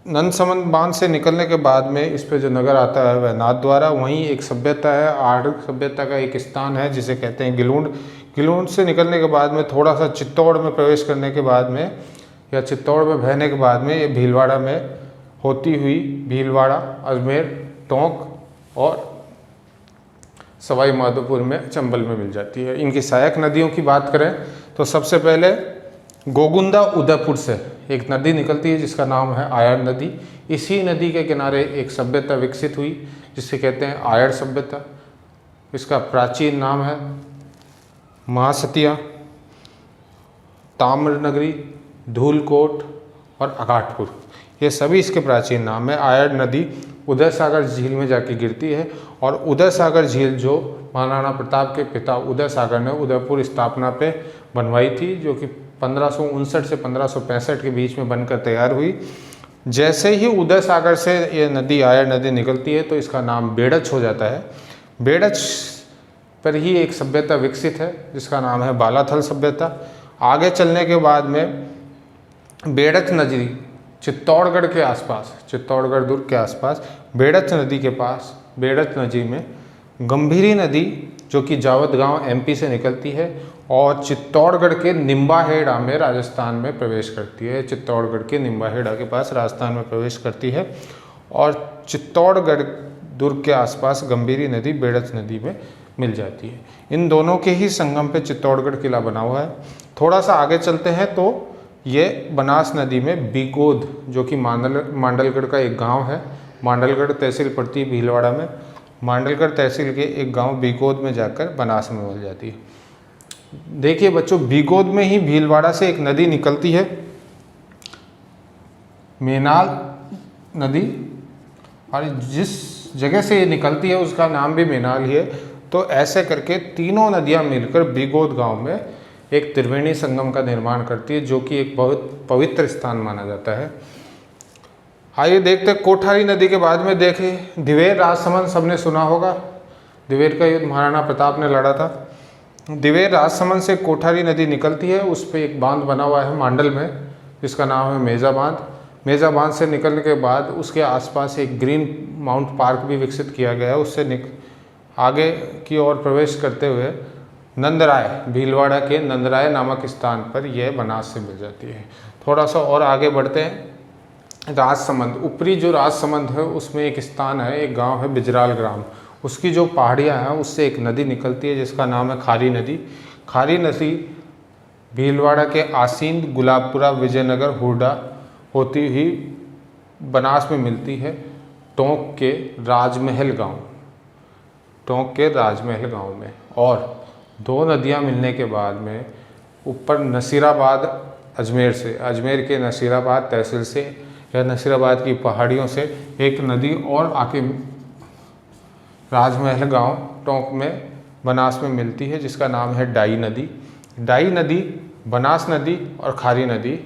नंदसमंद बांध से निकलने के बाद में इस पे जो नगर आता है वह नाथद्वारा। वहीं एक सभ्यता है, आर्य सभ्यता का एक स्थान है जिसे कहते हैं गिलूंड। गिलोट से निकलने के बाद में थोड़ा सा चित्तौड़ में प्रवेश करने के बाद में या चित्तौड़ में बहने के बाद में ये भीलवाड़ा में होती हुई भीलवाड़ा, अजमेर, टोंक और सवाई माधोपुर में, चंबल में मिल जाती है। इनकी सहायक नदियों की बात करें तो सबसे पहले गोगुंदा उदयपुर से एक नदी निकलती है जिसका नाम है आयड़ नदी। इसी नदी के किनारे एक सभ्यता विकसित हुई जिसे कहते हैं आयड़ सभ्यता। इसका प्राचीन नाम है महासतिया, ताम्रनगरी, धूलकोट और अघाटपुर। ये सभी इसके प्राचीन नाम है। आयड़ नदी उदय सागर झील में जाके गिरती है और उदय सागर झील जो महाराणा प्रताप के पिता उदय सागर ने उदयपुर स्थापना पे बनवाई थी, जो कि 1559 से 1565 के बीच में बनकर तैयार हुई। जैसे ही उदय सागर से ये नदी आयड़ नदी निकलती है तो इसका नाम बेड़च हो जाता है। बेड़च पर ही एक सभ्यता विकसित है जिसका नाम है बालाथल सभ्यता। आगे चलने के बाद में बेड़च नदी चित्तौड़गढ़ के आसपास, चित्तौड़गढ़ दुर्ग के आसपास बेड़च नदी के पास, बेड़च नदी में गंभीरी नदी जो कि जावद गांव एमपी से निकलती है और चित्तौड़गढ़ के निम्बाहेड़ा में राजस्थान में प्रवेश करती है। चित्तौड़गढ़ के निम्बाहेड़ा के पास राजस्थान में प्रवेश करती है और चित्तौड़गढ़ दुर्ग के आसपास गंभीरी नदी बेड़च नदी में मिल जाती है। इन दोनों के ही संगम पे चित्तौड़गढ़ किला बना हुआ है। थोड़ा सा आगे चलते हैं तो ये बनास नदी में बीगोद, जो कि मांडलगढ़ का एक गांव है, मांडलगढ़ तहसील पड़ती है भीलवाड़ा में, मांडलगढ़ तहसील के एक गांव बीगोद में जाकर बनास में मिल जाती है। देखिए बच्चों, बीगोद में ही भीलवाड़ा से एक नदी निकलती है, मेनाल नदी, और जिस जगह से ये निकलती है उसका नाम भी मेनाल ही है। तो ऐसे करके तीनों नदियां मिलकर बीगोद गांव में एक त्रिवेणी संगम का निर्माण करती है, जो कि एक बहुत पवित्र स्थान माना जाता है। आइए देखते हैं कोठारी नदी के बाद में देखें दिवेर राजसमंद, सबने सुना होगा, दिवेर का युद्ध महाराणा प्रताप ने लड़ा था। दिवेर राजसमंद से कोठारी नदी निकलती है, उस पर एक बांध बना हुआ है मांडल में जिसका नाम है मेजा बांध। मेजा बांध से निकलने के बाद उसके आसपास एक ग्रीन माउंट पार्क भी विकसित किया गया है। उससे आगे की ओर प्रवेश करते हुए नंदराय, भीलवाड़ा के नंदराय नामक स्थान पर यह बनास से मिल जाती है। थोड़ा सा और आगे बढ़ते हैं, राजसमंद, ऊपरी जो राजसमंद है उसमें एक स्थान है, एक गांव है बिजराल ग्राम। उसकी जो पहाड़ियाँ हैं उससे एक नदी निकलती है जिसका नाम है खारी नदी। खारी नदी भीलवाड़ा के आसींद, गुलाबपुरा, विजयनगर, हुडा होती ही बनास में मिलती है टोंक के राजमहल गांव, टोंक के राजमहल गांव में। और दो नदियां मिलने के बाद में ऊपर नसीराबाद अजमेर से, अजमेर के नसीराबाद तहसील से या नसीराबाद की पहाड़ियों से एक नदी और आके राजमहल गांव टोंक में बनास में मिलती है जिसका नाम है डाई नदी। डाई नदी, बनास नदी और खारी नदी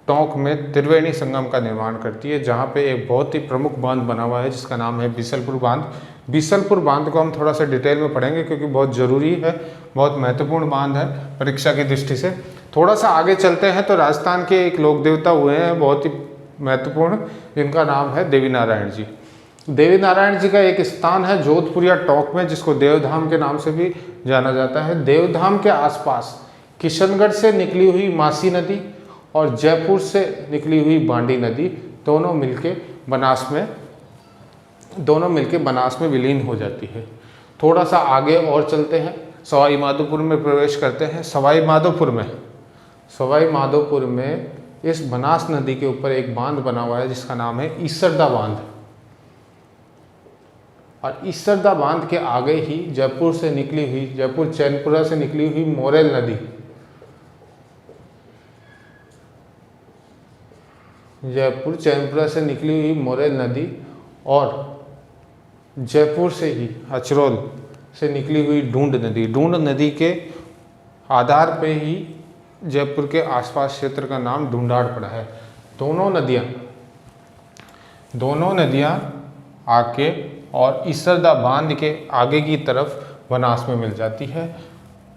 टोंक में त्रिवेणी संगम का निर्माण करती है, जहाँ पे एक बहुत ही प्रमुख बांध बना हुआ है जिसका नाम है बीसलपुर बांध। बीसलपुर बांध को हम थोड़ा सा डिटेल में पढ़ेंगे क्योंकि बहुत ज़रूरी है, बहुत महत्वपूर्ण बांध है परीक्षा की दृष्टि से। थोड़ा सा आगे चलते हैं तो राजस्थान के एक लोक देवता हुए हैं बहुत ही महत्वपूर्ण, जिनका नाम है देवी नारायण जी। देवी नारायण जी का एक स्थान है जोधपुर या टोंक में जिसको देवधाम के नाम से भी जाना जाता है। देवधाम के आसपास किशनगढ़ से निकली हुई मासी नदी और जयपुर से निकली हुई बांडी नदी दोनों मिलके बनास में विलीन हो जाती है। थोड़ा सा आगे और चलते हैं, सवाई माधोपुर में प्रवेश करते हैं। सवाई माधोपुर में इस बनास नदी के ऊपर एक बांध बना हुआ है जिसका नाम है ईसरदा बांध। और ईसरदा बांध के आगे ही जयपुर चैनपुरा से निकली हुई मोरेल नदी, जयपुर चैनपुरा से निकली हुई मोरेल नदी और जयपुर से ही अचरोल से निकली हुई ढूंढ नदी के आधार पे ही जयपुर के आसपास क्षेत्र का नाम ढूंढाड़ पड़ा है। दोनों नदियाँ आके और ईसरदा बांध के आगे की तरफ बनास में मिल जाती है।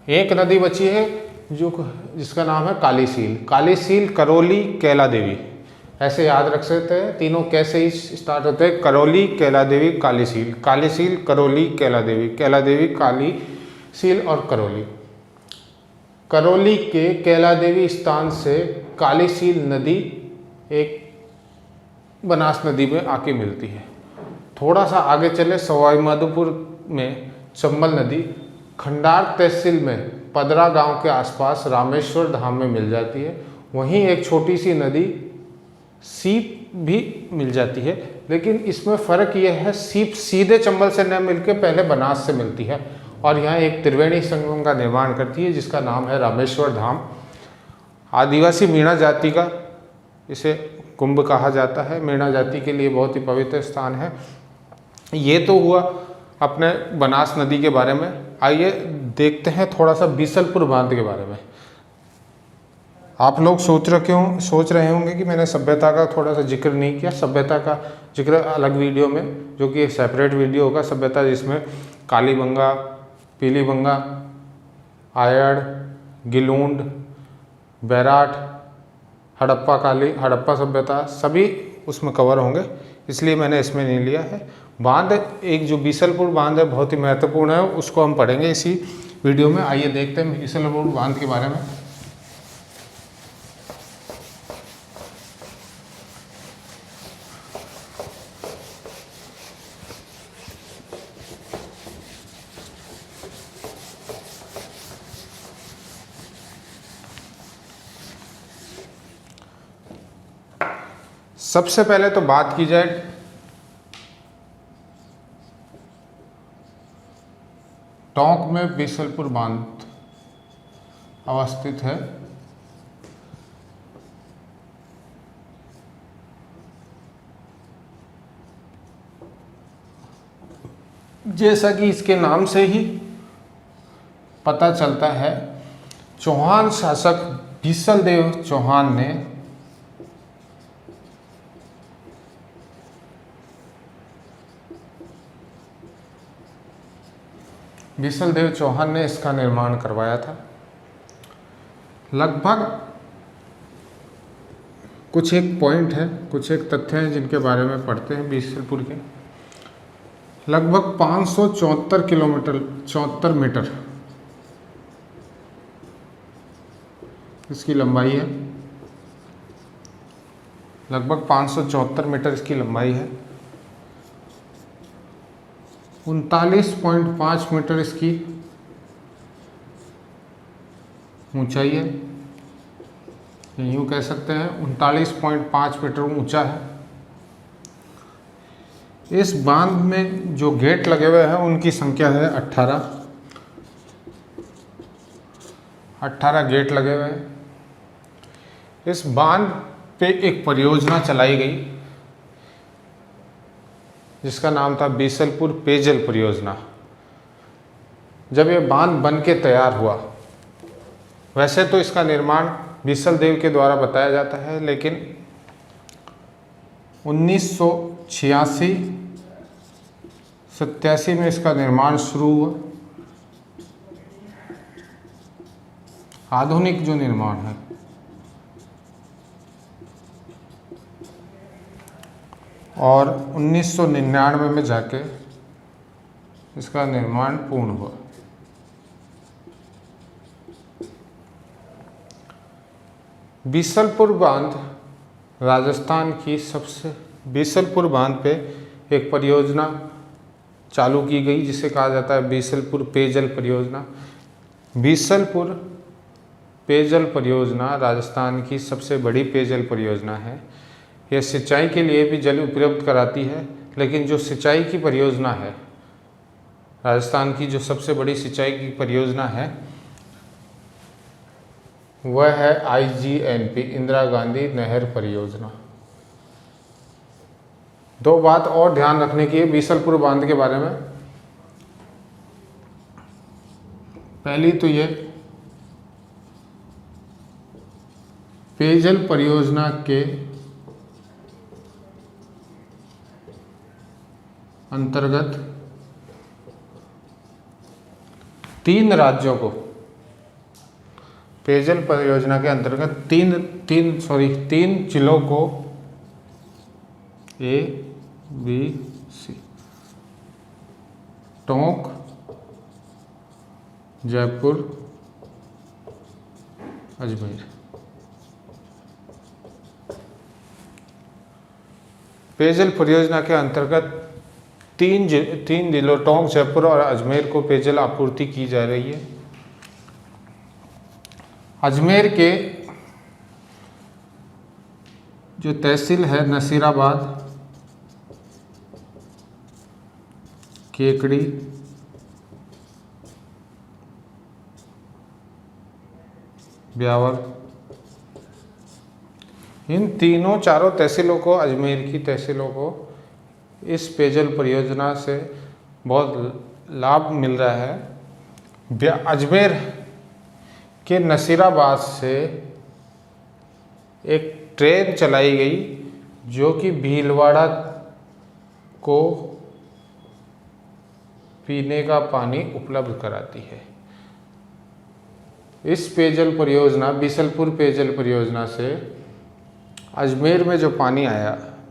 एक नदी बची है जिसका नाम है कालीसील, करौली, कैला देवी, ऐसे याद रख सकते हैं। तीनों कैसे ही स्टार्ट होते हैं, करौली, कैला देवी, कालीसील, करौली, कैला देवी, कालीसील और करौली। करौली के कैलादेवी स्थान से कालीसील नदी एक बनास नदी में आके मिलती है। थोड़ा सा आगे चले सवाई माधोपुर में चंबल नदी खंडार तहसील में पदरा गांव के आसपास रामेश्वर धाम में मिल जाती है। वहीं एक छोटी सी नदी सीप भी मिल जाती है, लेकिन इसमें फ़र्क यह है सीप सीधे चंबल से न मिलकर पहले बनास से मिलती है और यहाँ एक त्रिवेणी संगम का निर्माण करती है जिसका नाम है रामेश्वर धाम। आदिवासी मीणा जाति का इसे कुंभ कहा जाता है। मीणा जाति के लिए बहुत ही पवित्र स्थान है। ये तो हुआ अपने बनास नदी के बारे में। आइए देखते हैं थोड़ा सा बीसलपुर बांध के बारे में। आप लोग सोच रहे होंगे कि मैंने सभ्यता का थोड़ा सा जिक्र नहीं किया। सभ्यता का जिक्र अलग वीडियो में, जो कि एक सेपरेट वीडियो होगा सभ्यता, जिसमें कालीबंगा, पीलीबंगा, आयड़, गिलूंड, बैराट, हड़प्पा सभ्यता सभी उसमें कवर होंगे, इसलिए मैंने इसमें नहीं लिया है। बांध एक जो बीसलपुर बांध है बहुत ही महत्वपूर्ण है, उसको हम पढ़ेंगे इसी वीडियो में। आइए देखते हैं बीसलपुर बांध के बारे में। सबसे पहले तो बात की जाए टोंक में बीसलपुर बांध अवस्थित है। जैसा कि इसके नाम से ही पता चलता है, चौहान शासक बीसल देव चौहान ने इसका निर्माण करवाया था। लगभग कुछ एक पॉइंट है, कुछ एक तथ्य हैं जिनके बारे में पढ़ते हैं। बीसलपुर के लगभग 574 मीटर इसकी लंबाई है। लगभग 574 मीटर इसकी लंबाई है। 39.5 मीटर इसकी ऊंचाई है। यूँ कह सकते हैं 39.5 मीटर ऊंचा है। इस बांध में जो गेट लगे हुए हैं उनकी संख्या है 18 गेट लगे हुए हैं। इस बांध पे एक परियोजना चलाई गई जिसका नाम था बीसलपुर पेयजल परियोजना। जब ये बांध बन के तैयार हुआ, वैसे तो इसका निर्माण बीसल देव के द्वारा बताया जाता है, लेकिन 1986-87 में इसका निर्माण शुरू हुआ। आधुनिक जो निर्माण है और 1999 में जाके इसका निर्माण पूर्ण हुआ। बीसलपुर बांध राजस्थान की बीसलपुर बांध पे एक परियोजना चालू की गई जिसे कहा जाता है बीसलपुर पेयजल परियोजना। बीसलपुर पेयजल परियोजना राजस्थान की सबसे बड़ी पेयजल परियोजना है। यह सिंचाई के लिए भी जल उपलब्ध कराती है, लेकिन जो सिंचाई की परियोजना है, राजस्थान की जो सबसे बड़ी सिंचाई की परियोजना है वह है IGNP, इंदिरा गांधी नहर परियोजना। दो बात और ध्यान रखने की है बीसलपुर बांध के बारे में। पहली तो ये पेयजल परियोजना के अंतर्गत 3 राज्यों को, पेयजल परियोजना के अंतर्गत तीन जिलों को A, B, C, Tonk, Jaipur Ajmer. पेयजल परियोजना के अंतर्गत तीन जिलों टोंक, जयपुर और अजमेर को पेयजल आपूर्ति की जा रही है। अजमेर के जो तहसील है नसीराबाद, केकड़ी, ब्यावर, इन चारों तहसीलों को, अजमेर की तहसीलों को इस पेयजल परियोजना से बहुत लाभ मिल रहा है। अजमेर के नसीराबाद से एक ट्रेन चलाई गई जो कि भीलवाड़ा को पीने का पानी उपलब्ध कराती है। इस पेयजल परियोजना, बीसलपुर पेयजल परियोजना से अजमेर में जो पानी आया,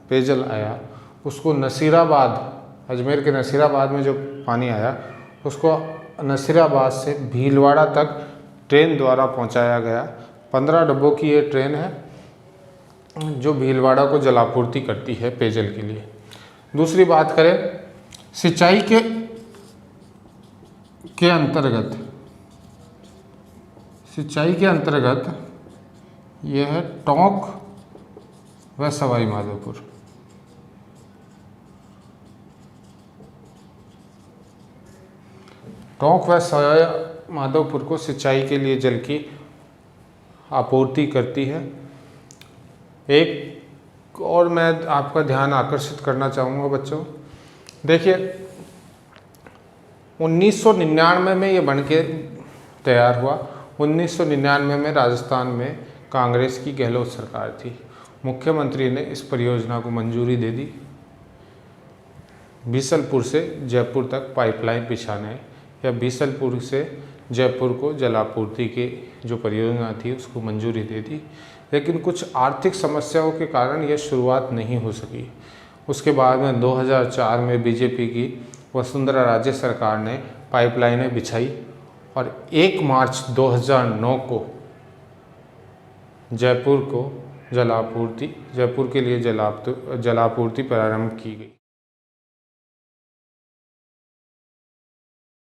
पेयजल आया, उसको नसीराबाद, अजमेर के नसीराबाद में जो पानी आया उसको नसीराबाद से भीलवाड़ा तक ट्रेन द्वारा पहुंचाया गया। 15 डब्बों की ये ट्रेन है जो भीलवाड़ा को जलापूर्ति करती है पेयजल के लिए। दूसरी बात करें सिंचाई के अंतर्गत यह है टोंक व सवाई माधोपुर। टोंक व सवाई माधोपुर को सिंचाई के लिए जल की आपूर्ति करती है। एक और मैं आपका ध्यान आकर्षित करना चाहूँगा बच्चों, देखिए 1999 में ये बन के तैयार हुआ। 1999 में राजस्थान में कांग्रेस की गहलोत सरकार थी। मुख्यमंत्री ने इस परियोजना को मंजूरी दे दी। बीसलपुर से जयपुर तक पाइपलाइन बिछाने या बीसलपुर से जयपुर को जलापूर्ति की जो परियोजना थी उसको मंजूरी दे दी, लेकिन कुछ आर्थिक समस्याओं के कारण यह शुरुआत नहीं हो सकी। उसके बाद में 2004 में बीजेपी की वसुंधरा राजे सरकार ने पाइपलाइनें बिछाई और 1 मार्च 2009 को जयपुर के लिए जलापूर्ति प्रारंभ की गई।